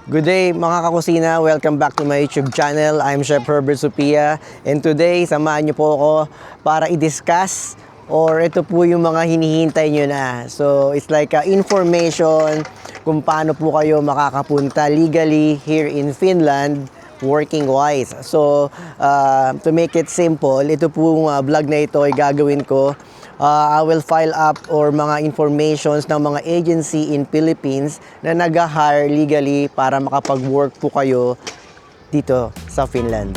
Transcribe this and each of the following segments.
Good day mga kakusina, welcome back to my YouTube channel. I'm Chef Herbert Supia and today samahan niyo po ako para i-discuss or ito po yung mga hinihintay nyo na. So it's like information kung paano po kayo makakapunta legally here in Finland working wise. So to make it simple, ito po vlog na ito ay gagawin ko. I will file up or mga informations ng mga agency in Philippines na nag-hire legally para makapag-work po kayo dito sa Finland.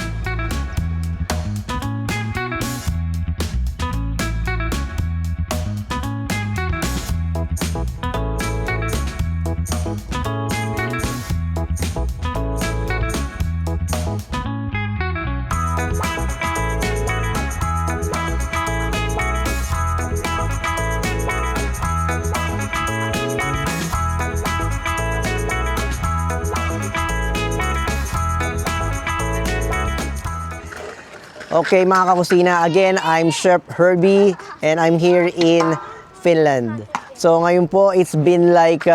Okay mga kakusina, again, I'm Chef Herbie and I'm here in Finland. So ngayon po, it's been like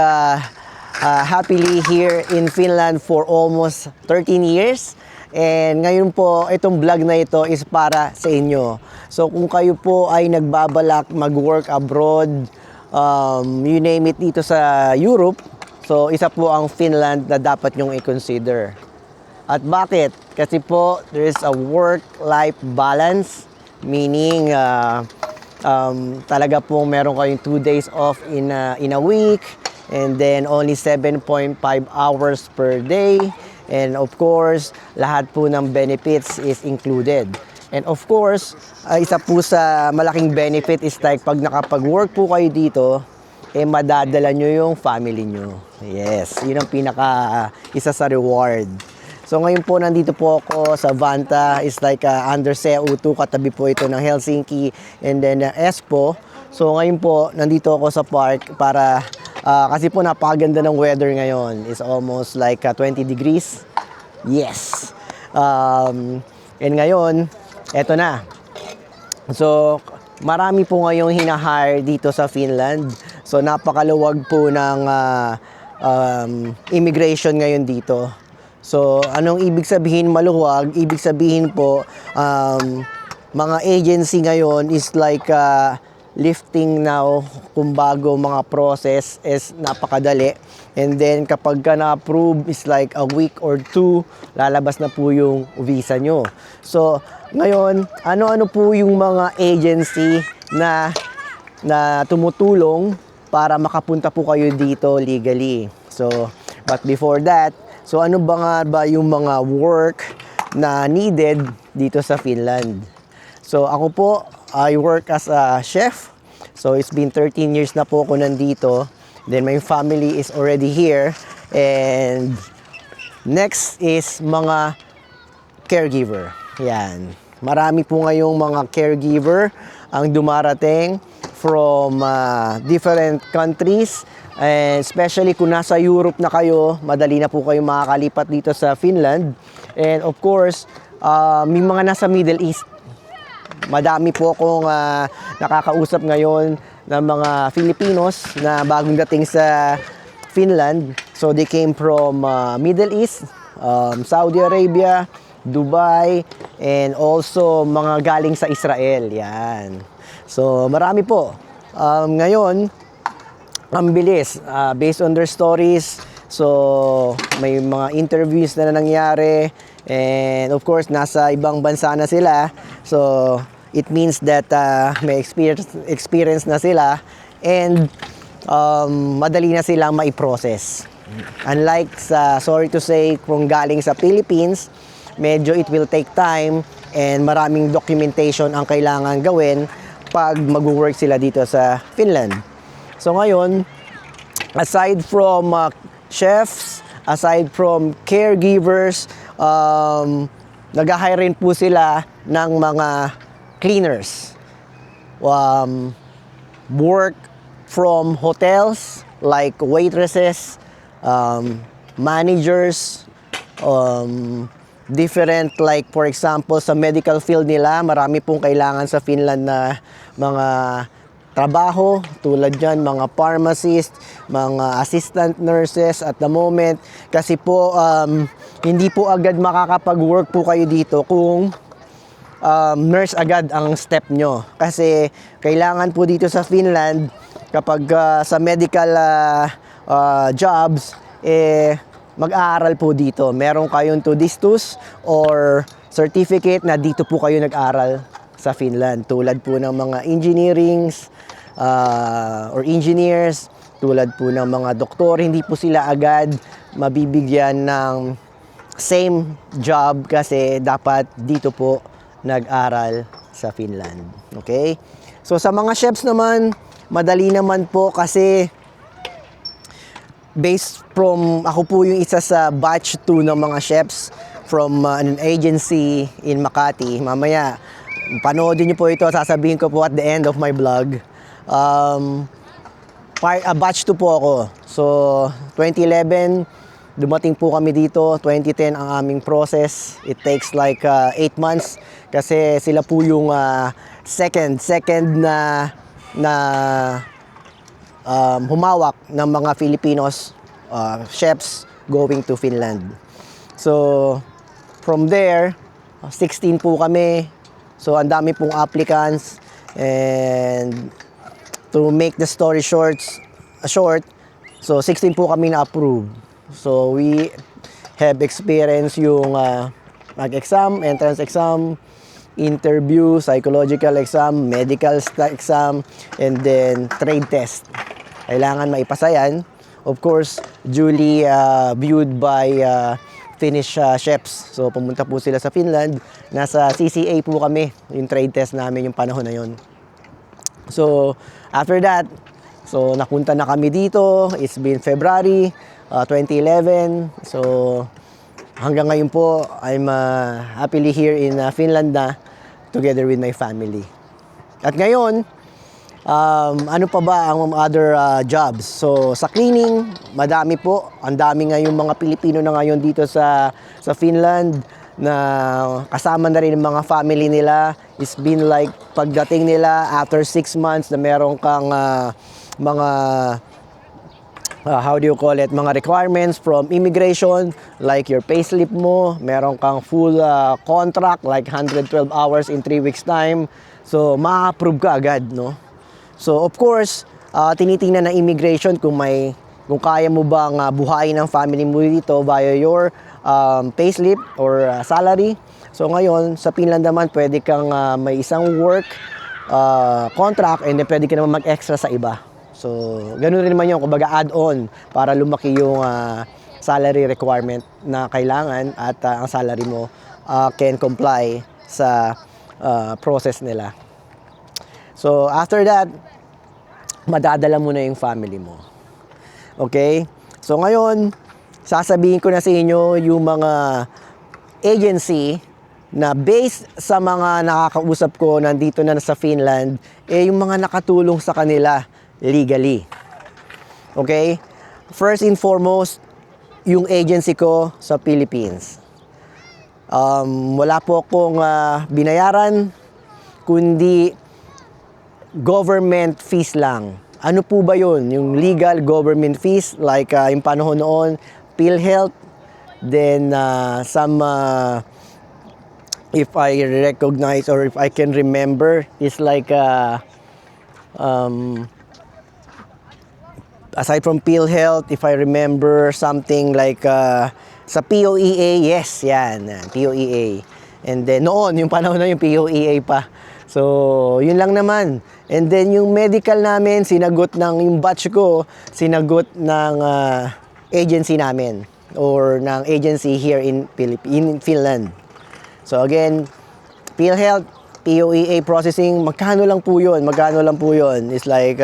happily here in Finland for almost 13 years. And ngayon po, itong vlog na ito is para sa inyo. So kung kayo po ay nagbabalak mag-work abroad, you name it dito sa Europe, so isa po ang Finland na dapat nyong i-consider. At bakit? Kasi po, there is a work-life balance, meaning talaga po meron kayong 2 days off in a week, and then only 7.5 hours per day, and of course, lahat po ng benefits is included. And of course, isa po sa malaking benefit is like pag nakapag-work po kayo dito, madadala nyo yung family nyo. Yes, yun ang isa sa reward. So ngayon po nandito po ako sa Vantaa, is like under CU2, katabi po ito ng Helsinki and then Espoo. So ngayon po nandito ako sa park para kasi po napakaganda ng weather ngayon. It's almost like 20 degrees. Yes. And ngayon, eto na. So marami po ngayong hinahire dito sa Finland. So napakaluwag po ng immigration ngayon dito. So, anong ibig sabihin maluwag? Ibig sabihin po, mga agency ngayon is like lifting now, kumbago mga process is napakadali. And then, kapag ka na-approve is like a week or 2, lalabas na po yung visa nyo. So, ngayon, ano-ano po yung mga agency na tumutulong para makapunta po kayo dito legally. So, but before that, so ano ba yung mga work na needed dito sa Finland? So ako po, I work as a chef. So it's been 13 years na po ako nandito. Then my family is already here. And next is mga caregiver. Yan. Marami po ngayong mga caregiver ang dumarating from different countries. And especially kung nasa Europe na kayo, madali na po kayo makakalipat dito sa Finland. And of course, may mga nasa Middle East. Madami po akong nakakausap ngayon ng mga Filipinos na bagong dating sa Finland. So they came from Middle East, Saudi Arabia, Dubai, and also mga galing sa Israel. Yan. So marami po. Ngayon, ang bilis, based on their stories. So, may mga interviews na nangyari. And of course, nasa ibang bansa na sila. So, it means that may experience na sila. And madali na silang maiprocess. Unlike sa, sorry to say, kung galing sa Philippines, medyo it will take time and maraming documentation ang kailangan gawin pag mag-work sila dito sa Finland. So ngayon, aside from chefs, aside from caregivers, nag-hire rin po sila ng mga cleaners. Work from hotels like waitresses, managers, different like for example sa medical field nila, marami pong kailangan sa Finland na mga trabaho, tulad dyan mga pharmacist, mga assistant nurses at the moment. Kasi po, hindi po agad makakapag-work po kayo dito kung nurse agad ang step nyo. Kasi kailangan po dito sa Finland, kapag sa medical jobs, mag-aaral po dito. Meron kayong tudistus or certificate na dito po kayo nag-aral sa Finland. Tulad po ng mga engineerings or engineers, tulad po ng mga doktor, hindi po sila agad mabibigyan ng same job kasi dapat dito po nag-aral sa Finland. Okay? So sa mga chefs naman, madali naman po kasi based from, ako po yung isa sa batch 2 ng mga chefs from an agency in Makati. Mamaya, panoodin niyo po ito, sasabihin ko po at the end of my vlog. Batch 2 po ako. So, 2011, dumating po kami dito. 2010 ang aming process. It takes like 8 months kasi sila po yung second na humawak ng mga Filipinos chefs going to Finland. So, from there, 16 po kami. So, ang dami pong applicants. And to make the story short, so 16 po kami na-approve. So, we have experience yung mag-exam, entrance exam, interview, psychological exam, medical exam, and then trade test. Kailangan maipasa yan. Of course, duly viewed by Finnish chefs. So, pumunta po sila sa Finland. Nasa CCA po kami, yung trade test namin yung panahon na yun. So, after that, so napunta na kami dito. It's been February 2011. So, hanggang ngayon po, I'm happily here in Finland na together with my family. At ngayon, ano pa ba ang other jobs? So, sa cleaning, madami po. Ang dami ngayong mga Pilipino na ngayon dito sa Finland na kasama na rin ang mga family nila. It's been like pagdating nila after 6 months na meron kang mga how do you call it, mga requirements from immigration, like your payslip mo, meron kang full contract, like 112 hours in 3 weeks time. So, ma-approve ka agad, no? So, of course, tinitingnan ng immigration kung kaya mo bang buhayin ang family mo dito via your payslip or salary. So, ngayon, sa Finland naman, pwede kang may isang work contract and then pwede ka naman mag-extra sa iba. So, ganun rin naman yun, kumbaga add-on para lumaki yung salary requirement na kailangan at ang salary mo can comply sa process nila. So, after that, madadala mo na yung family mo. Okay? So, ngayon, sasabihin ko na sa inyo yung mga agency na based sa mga nakakausap ko nandito na sa Finland, yung mga nakatulong sa kanila legally. Okay? First and foremost, yung agency ko sa Philippines. Wala po akong binayaran, kundi government fees lang. Ano po ba yun? Yung legal government fees, like yung panahon noon, PhilHealth, then some, if I recognize or if I can remember, is like, aside from PhilHealth, if I remember something like sa POEA, yes, yan, POEA. And then noon, yung panahon na yung POEA pa. So, yun lang naman. And then yung medical namin, sinagot ng yung batch ko, sinagot ng agency namin or ng agency here in Finland. So again, PhilHealth, POEA processing, magkano lang po yun? Magkano lang po yun? It's like,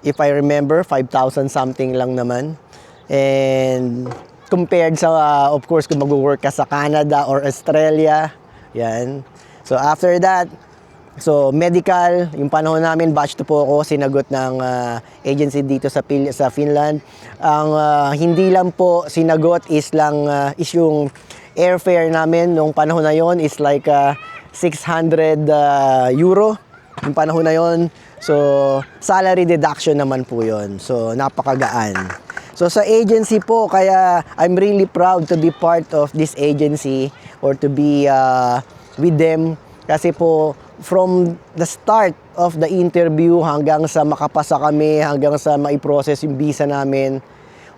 if I remember, 5,000 something lang naman. And compared sa, of course, kung mag-work ka sa Canada or Australia, yan. So after that, so medical, yung panahon namin, batch 2 po ako, sinagot ng agency dito sa Finland. Ang hindi lang po sinagot is yung airfare namin nung panahon na yon is like 600 euro yung panahon na yon. So, salary deduction naman po yon. So, napakagaan. So, sa agency po, kaya I'm really proud to be part of this agency or to be with them. Kasi po, from the start of the interview hanggang sa makapasa kami, hanggang sa maiprocess yung visa namin,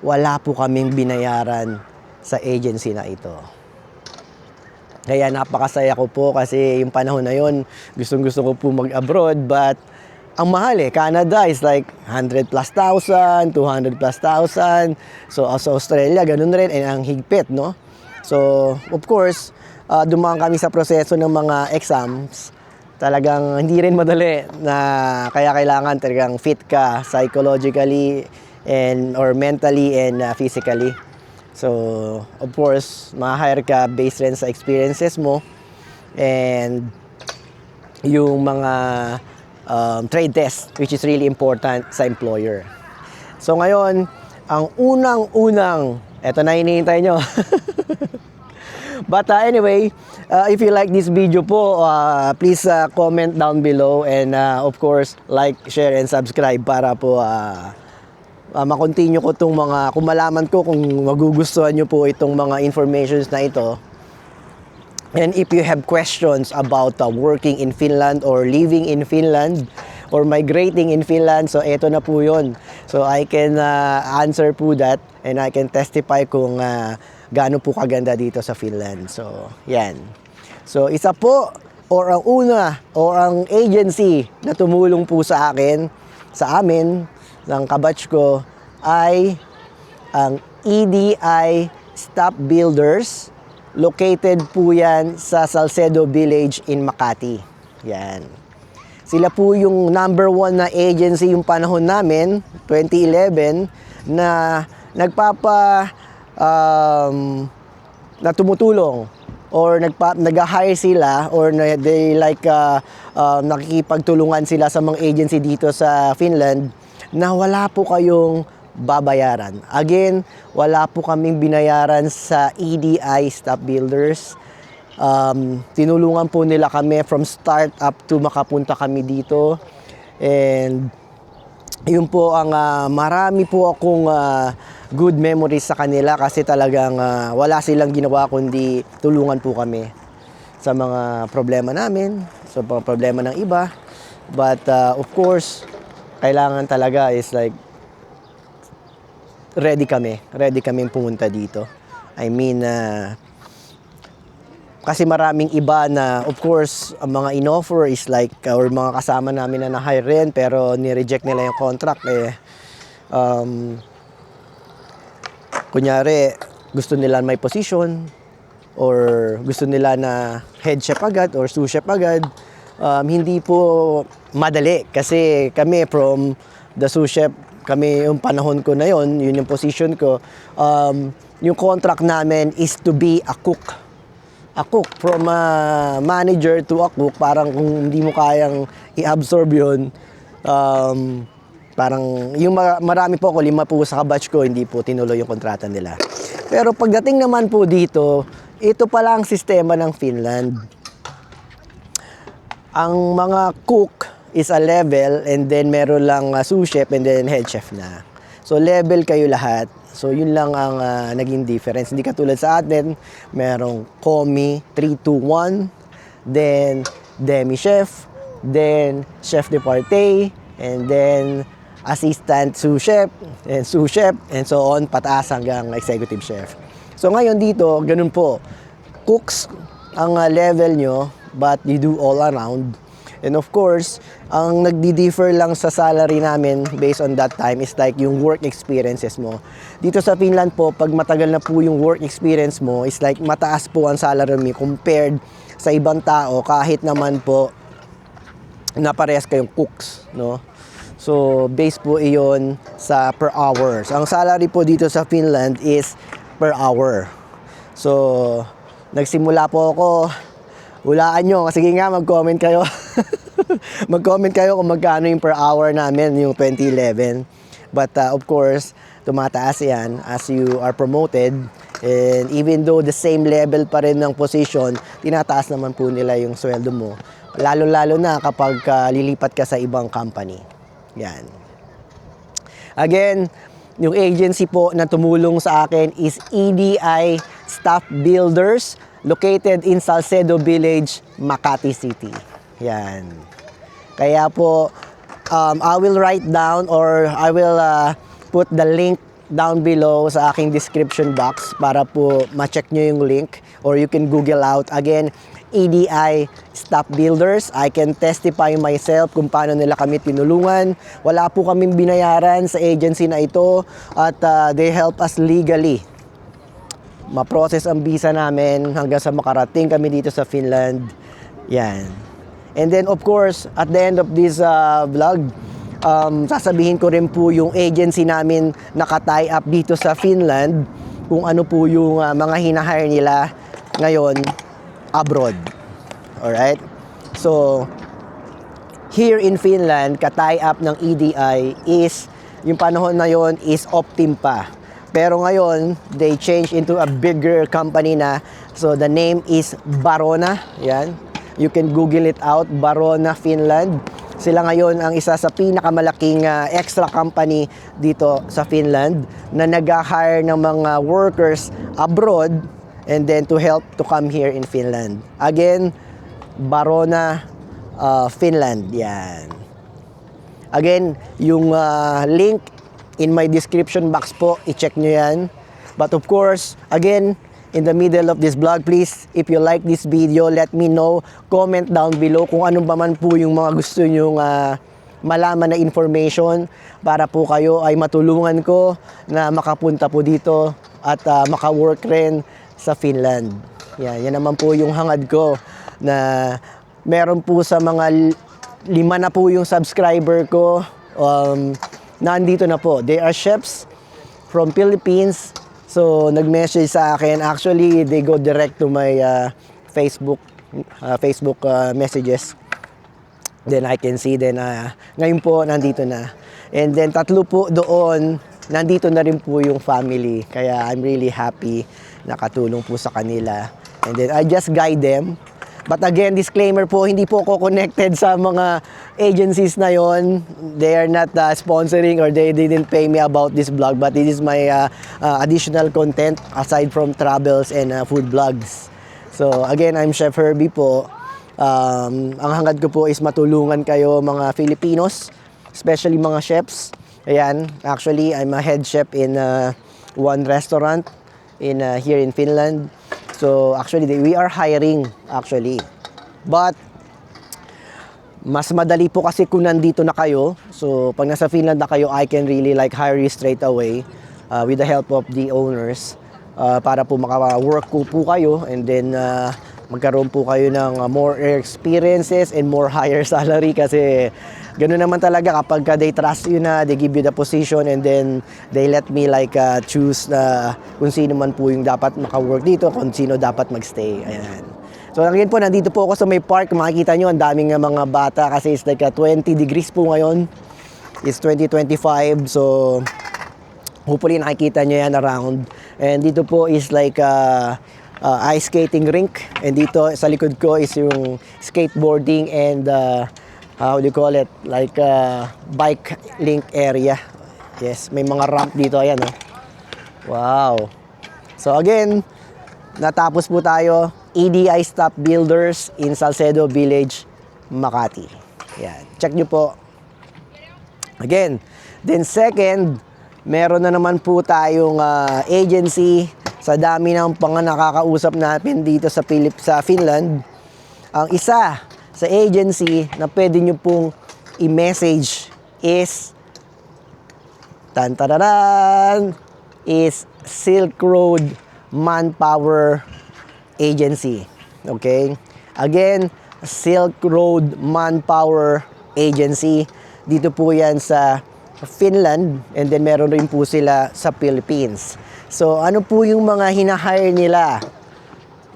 wala po kaming binayaran sa agency na ito. Kaya napakasaya ko po kasi yung panahon na yon, gustong-gusto ko po mag-abroad, but ang mahal Canada is like 100 plus thousand, 200 plus thousand. So sa Australia, ganun rin, and ang higpit, no? So, of course, dumaan kami sa proseso ng mga exams. Talagang hindi rin madali na kaya kailangan talagang fit ka psychologically and or mentally and physically. So, of course, ma-hire ka based rin sa experiences mo and yung mga trade test, which is really important sa employer. So, ngayon, ang unang-unang, eto na hinihintay nyo. But anyway, if you like this video po, please comment down below and of course, like, share, and subscribe para po makontinue ko itong mga, kung malaman ko kung magugustuhan nyo po itong mga informations na ito. And if you have questions about working in Finland or living in Finland or migrating in Finland, so eto na po yun. So I can answer po that and I can testify kung gaano po kaganda dito sa Finland. So, yan. So, isa po or ang una or ang agency na tumulong po sa akin, sa amin, ng kabatch ko ay ang EDI Stop Builders. Located po yan sa Salcedo Village in Makati. Yan. Sila po yung number 1 na agency yung panahon namin, 2011, na na tumutulong or nag-hire sila or they like nakikipagtulungan sila sa mga agency dito sa Finland na wala po kayong babayaran. Again, wala po kaming binayaran sa EDI Stop Builders. Tinulungan po nila kami from start up to makapunta kami dito. And yun po ang marami po akong good memories sa kanila kasi talagang wala silang ginawa kundi tulungan po kami sa mga problema namin, sa mga problema ng iba. But of course, kailangan talaga is like ready kami pumunta dito. I mean, kasi maraming iba na, of course, ang mga in-offer is like, or mga kasama namin na na-hire rin, pero ni-reject nila yung contract kunyari, gusto nila may position, or gusto nila na head chef agad, or sous chef agad. Hindi po madali, kasi kami from the sous chef, kami yung panahon ko na yun yung position ko, yung contract namin is to be a cook. A cook, from a manager to a cook. Parang kung hindi mo kayang i-absorb yun, parang yung marami po ako, 5 po sa kabatch ko, hindi po tinuloy yung kontrata nila. Pero pagdating naman po dito, ito pala ang sistema ng Finland. Ang mga cook is a level, and then meron lang sous chef and then head chef na. So level kayo lahat. So yun lang ang naging difference. Hindi katulad sa atin, merong commie 3-2-1, then demi chef, then chef de partie, and then assistant sous chef, and so on, pataas hanggang executive chef. So ngayon dito, ganun po. Cooks ang level nyo, but you do all around. And of course, ang nagdi-differ lang sa salary namin based on that time is like yung work experiences mo. Dito sa Finland po, pag matagal na po yung work experience mo, is like mataas po ang salary mo compared sa ibang tao kahit naman po na parehas kayong cooks, no? So, based po iyon sa per hour. So, ang salary po dito sa Finland is per hour. So, nagsimula po ako, hulaan nyo, sige nga, mag-comment kayo. Mag-comment kayo kung magkano yung per hour namin, yung 2011. But of course, tumataas yan as you are promoted. And even though the same level pa rin ng position, tinataas naman po nila yung sweldo mo. Lalo-lalo na kapag lilipat ka sa ibang company. Yan. Again, yung agency po na tumulong sa akin is EDI Staff Builders located in Salcedo Village, Makati City. Yan. Kaya po, I will write down or I will put the link down below sa aking description box para po ma-check nyo yung link or you can Google out. Again, EDI Staff Builders. I can testify myself kung paano nila kami tinulungan. Wala po kaming binayaran sa agency na ito at they help us legally ma-process ang visa namin hanggang sa makarating kami dito sa Finland. Yan. And then of course, at the end of this vlog, sasabihin ko rin po yung agency namin naka-tie up dito sa Finland kung ano po yung mga hinahire nila ngayon abroad. Alright? So, here in Finland, ka-tie up ng EDI is, yung panahon na yon is Optim pa. Pero ngayon, they change into a bigger company na. So, the name is Barona. Yan. You can Google it out, Barona, Finland. Sila ngayon ang isa sa pinakamalaking extra company dito sa Finland na nag-hire ng mga workers abroad and then to help to come here in Finland. Again, Barona, Finland. Yan. Again, yung link in my description box po, i-check nyo yan. But of course, again, in the middle of this vlog, please, if you like this video, let me know. Comment down below kung ano ba man po yung mga gusto nyong malaman na information para po kayo ay matulungan ko na makapunta po dito at maka-work rin sa Finland. Yan naman po yung hangad ko na meron po sa mga 5 na po yung subscriber ko. Nandito na po. They are chefs from Philippines. So, nag-message sa akin. Actually, they go direct to my Facebook messages. Then I can see. Then, ngayon po, nandito na. And then, 3 po doon, nandito na rin po yung family. Kaya, I'm really happy nakatulong po sa kanila. And then, I just guide them. But again, disclaimer po, hindi po ako connected sa mga agencies na yon. They are not sponsoring or they didn't pay me about this vlog. But this is my additional content aside from travels and food vlogs. So again, I'm Chef Herbie po. Ang hangad ko po is matulungan kayo mga Filipinos, especially mga chefs. Ayan, actually, I'm a head chef in one restaurant in here in Finland. So actually, we are hiring actually. But mas madali po kasi kung nandito na kayo. So pag nasa Finland na kayo, I can really like hire you straight away with the help of the owners para po maka-work po kayo and then magkaroon po kayo ng more experiences and more higher salary kasi ganoon naman talaga kapag they trust you na, they give you the position and then they let me like choose kung sino man po yung dapat maka-work dito, kung sino dapat magstay. Ayan. So again po, nandito po ako sa may park. Makikita nyo, ang daming mga bata kasi it's like 20 degrees po ngayon. It's 2025. So hopefully nakikita nyo yan around. And dito po is like ice skating rink. And dito sa likod ko is yung skateboarding and how do you call it? Like bike link area. Yes, may mga ramp dito. Ayan, oh. Wow. So again, natapos po tayo. EDI Staff Builders in Salcedo Village, Makati. Yan. Check nyo po. Again. Then second, meron na naman po tayong agency sa dami ng nakakausap natin dito sa Finland. Ang isa sa agency na pwede nyo pong i-message is is Silk Road Manpower Agency. Okay? Again, Silk Road Manpower Agency. Dito po yan sa Finland and then meron rin po sila sa Philippines. So, ano po yung mga hinahire nila?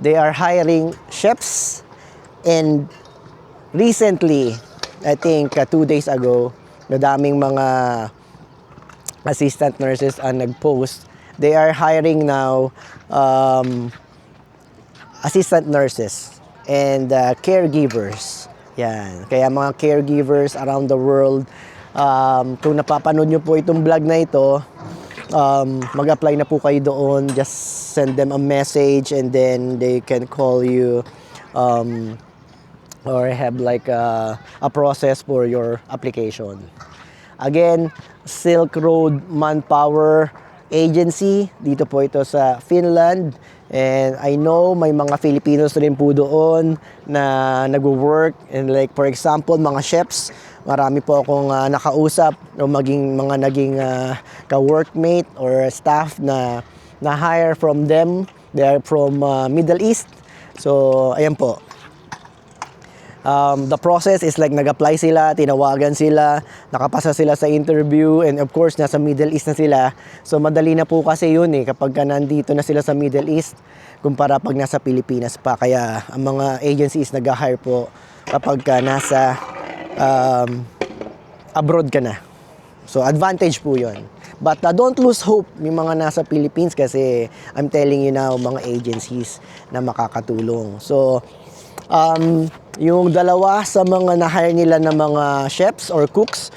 They are hiring chefs and recently, I think 2 days ago, nadaming mga assistant nurses ang nag-post. They are hiring now assistant nurses and caregivers Yan. Kaya mga caregivers around the world, kung napapanood nyo po itong vlog na ito, mag-apply na po kayo doon. Just send them a message and then they can call you or have like a process for your application. Again, Silk Road Manpower Agency. Dito po ito sa Finland. And I know may mga Filipinos rin po doon na nag-work. And like for example, mga chefs. Marami po akong nakausap o mga naging ka-workmate or staff na na-hire from them. They are from Middle East. So, ayan po. The process is like nag-apply sila, tinawagan sila, nakapasa sila sa interview, and of course, nasa Middle East na sila. So, madali na po kasi yun kapag nandito na sila sa Middle East, kumpara pag nasa Pilipinas pa. Kaya, ang mga agencies nag-hire po kapag nasa abroad ka na. So, advantage po yun. But don't lose hope yung mga nasa Philippines kasi I'm telling you now, mga agencies na makakatulong. So, yung dalawa sa mga na-hire nila na mga chefs or cooks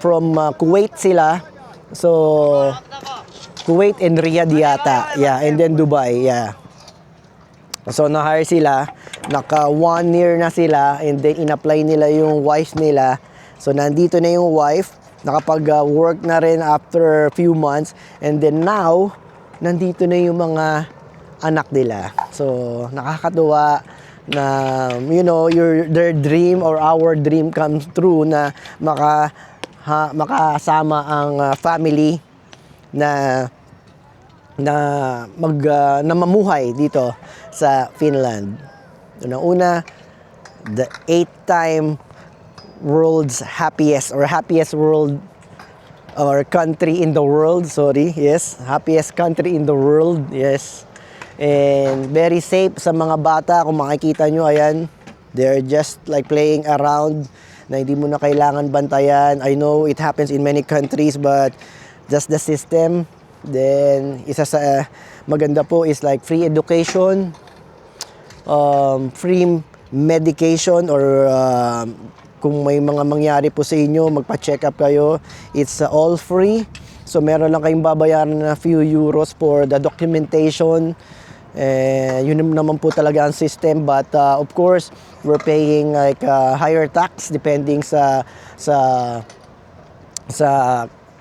from Kuwait sila. So, Kuwait and Riyadh yata. Yeah, and then Dubai. Yeah. So, na-hire sila. Naka 1 year na sila and then in-apply nila yung wife nila. So, nandito na yung wife. Nakapag-work na rin after few months. And then now, nandito na yung mga anak nila. So, nakakatuwa na, you know, their dream or our dream comes true na makasama ang family na mamuhay dito sa Finland. Una, the 8th-time world's happiest world or country in the world, happiest country in the world, yes. And very safe sa mga bata. Kung makikita nyo, ayan, they're just like playing around na hindi mo na kailangan bantayan. I know it happens in many countries, but just the system. Then, isa sa maganda po is like free education, free medication, or kung may mga mangyari po sa inyo, magpa-check up kayo. It's all free. So, meron lang kayong babayaran na few euros for the documentation. Yun naman po talaga ang system, but of course we're paying like higher tax depending sa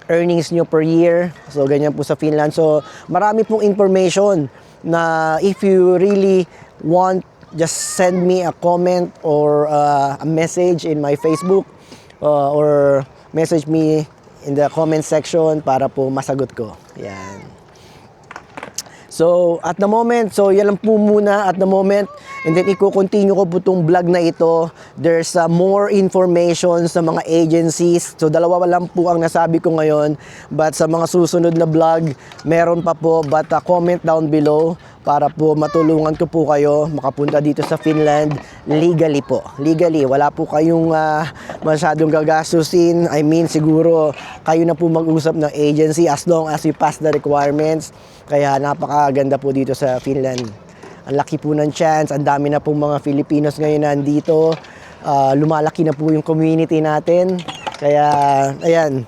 earnings nyo per year. So ganyan po sa Finland. So marami pong information na if you really want, just send me a comment or a message in my Facebook or message me in the comment section para po masagot ko. Yan. So, at the moment, yan lang po muna at the moment. And then, i-continue ko po itong vlog na ito. There's more information sa mga agencies. So, dalawa lang po ang nasabi ko ngayon. But sa mga susunod na vlog, meron pa po. But comment down below para po matulungan ko po kayo makapunta dito sa Finland legally po. Legally, wala po kayong masyadong gagastusin. I mean, siguro kayo na po mag-usap ng agency as long as you pass the requirements. Kaya napakaganda po dito sa Finland. Ang laki po ng chance. Ang dami na po mga Filipinos ngayon nandito. Lumalaki na po yung community natin. Kaya, ayan.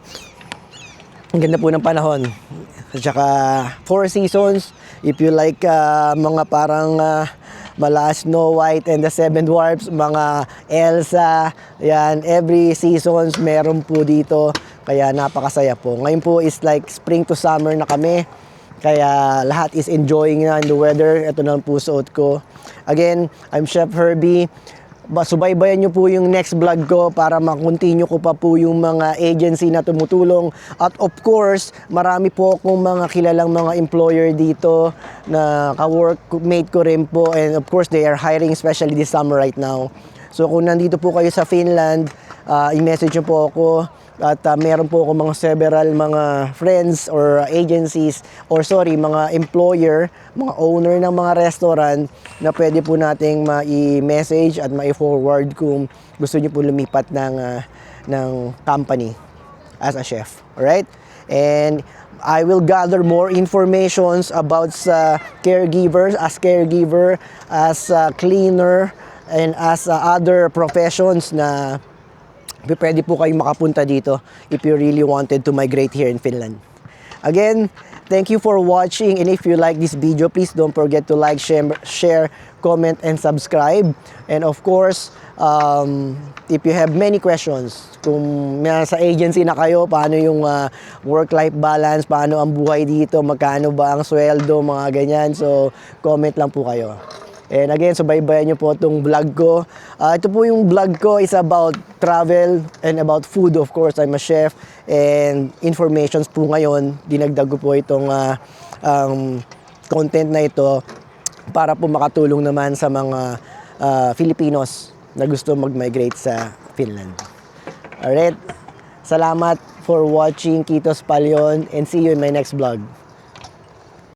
Ang ganda po ng panahon. At saka, 4 seasons. If you like mga parang mala Snow White and the Seven Dwarfs, mga Elsa, yan, every seasons meron po dito. Kaya napakasaya po. Ngayon po is like spring to summer na kami. Kaya lahat is enjoying na in the weather. Ito na po suot ko. Again, I'm Chef Herbie. Subaybayan nyo po yung next vlog ko para makontinue ko pa po yung mga agency na tumutulong. At of course, marami po akong mga kilalang mga employer dito na ka-workmate ko rin po. And of course, they are hiring especially this summer right now. So kung nandito po kayo sa Finland, i-message nyo po ako. At meron po ako mga several mga friends or agencies or mga employer, mga owner ng mga restaurant na pwede po nating ma-message at ma-forward kung gusto niyo po lumipat ng company as a chef. Alright? And I will gather more informations about caregivers, as caregiver, as cleaner, and as other professions na pwede po kayong makapunta dito if you really wanted to migrate here in Finland. Again, thank you for watching, and if you like this video, please don't forget to like, share, comment, and subscribe. And of course, if you have many questions, kung nasa agency na kayo, paano yung work-life balance, paano ang buhay dito, magkano ba ang sweldo, mga ganyan. So, comment lang po kayo. And again, subaybayan nyo po itong vlog ko. Ito po yung vlog ko is about travel and about food. Of course, I'm a chef. And informations po ngayon, dinagdag ko po itong content na ito para po makatulong naman sa mga Filipinos na gusto mag-migrate sa Finland. Alright, salamat for watching. Kitos Palyon, and see you in my next vlog.